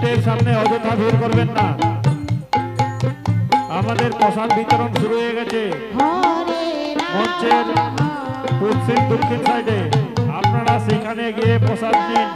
গেটের সামনে অযথা ভিড় করবেন না। আমাদের প্রসাদ বিতরণ শুরু হয়ে গেছে মঞ্চের পশ্চিম দক্ষিণ সাইডে। আপনারা সেখানে গিয়ে প্রসাদ নিন।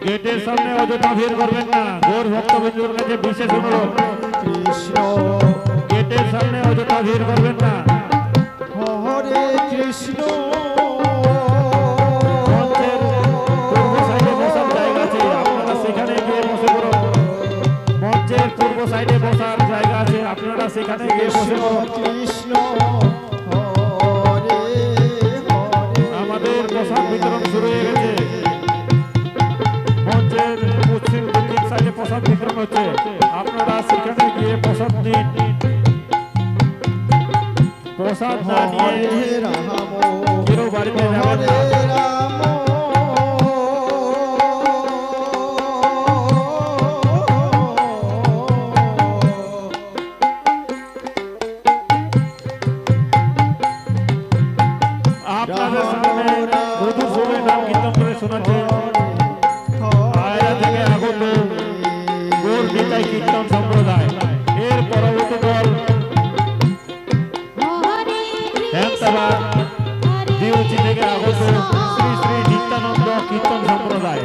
গেটের সামনে অযথা ভিড় করবেন না। গৌর ভক্তবৃন্দর কাছে বিশেষ অনুরোধ, কৃষ্ণ গেটের সামনে অযথা ভিড় করবেন না। হরে কৃষ্ণ। মঞ্চের পূর্ব সাইডে বসার জায়গা আছে, আপনারা সেখানে গিয়ে বসে পড়ুন। মঞ্চের পূর্ব সাইডে বসার জায়গা আছে, আপনারা সেখানে গিয়ে বসে পড়ুন। কৃষ্ণ আমাদের প্রসাদ বিতরণ শুরু হয়ে গেছে। মঞ্চের পশ্চিম দক্ষিণ সাইডে প্রসাদ বিতরণ হচ্ছে, আপনারা সেখানে গিয়ে প্রসাদ নিন। প্রসাদ না নিয়ে কেউ বাড়িতে যাবেন না। আপনাদের সামনে মধুর সুরে নাম কীর্তন করে শোনাচ্ছে আয়রা থেকে আগত গৌর নিতাই কীর্তন সম্প্রদায়। এর পরবর্তী দল হেমতাবাদ দিউচি থেকে আগত শ্রী শ্রী নিত্যানন্দ কীর্তন সম্প্রদায়।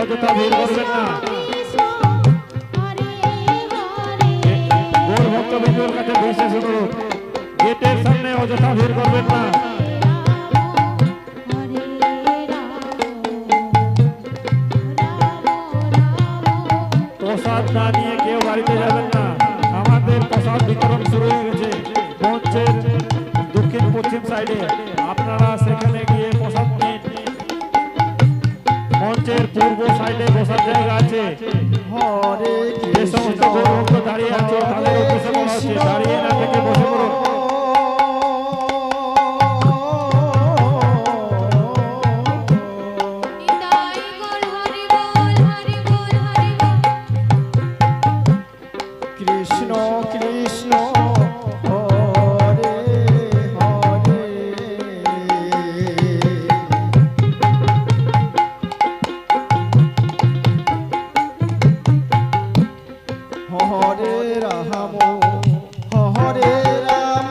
অযথা ভিড় করবেন না। গৌর ভক্তবৃন্দের কাছে বিশেষ অনুরোধ, গেটের সামনে অযথা ভিড় করবেন না। প্রসাদ না নিয়ে কেউ বাড়িতে যাবেন না। আমাদের প্রসাদ বিতরণ শুরু হয়ে গেছে মঞ্চের দক্ষিণ পশ্চিম সাইডে, আপনারা সেখানে গিয়ে প্রসাদ নিন। মঞ্চের পূর্ব সাইডে বসার জায়গা আছে। যে সমস্ত গৌরভক্ত দাঁড়িয়ে আছে তাদের উদ্দেশ্যে বলা হচ্ছে, দাঁড়িয়ে না থেকে বসে পড়ুন। কৃষ্ণ কৃষ্ণ হরে হরে হরে রাম হরে রাম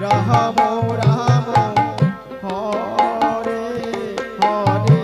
রাম রাম হরে হরে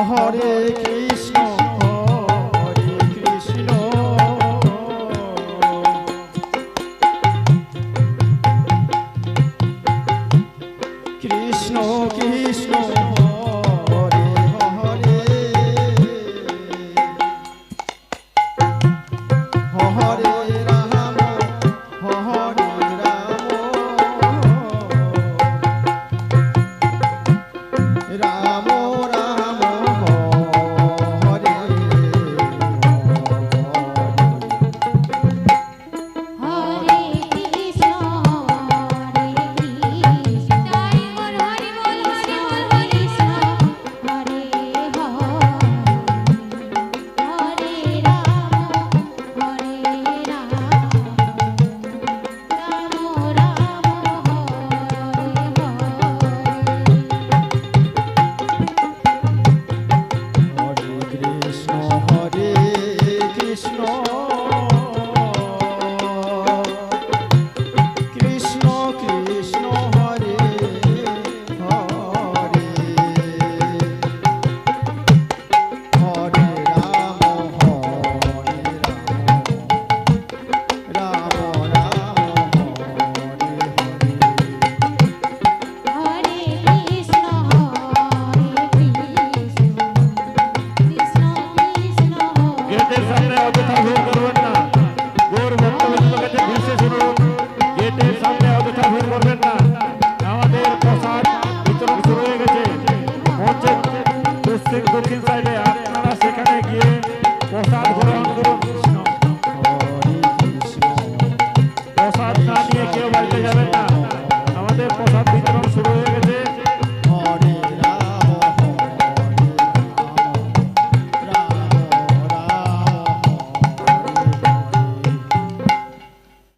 হরে কৃষ্ণ হরে কৃষ্ণ কৃষ্ণ কৃষ্ণ হরে হরে হরে রাম হরে রাম রাম রাম হরে দক্ষিণ সাইড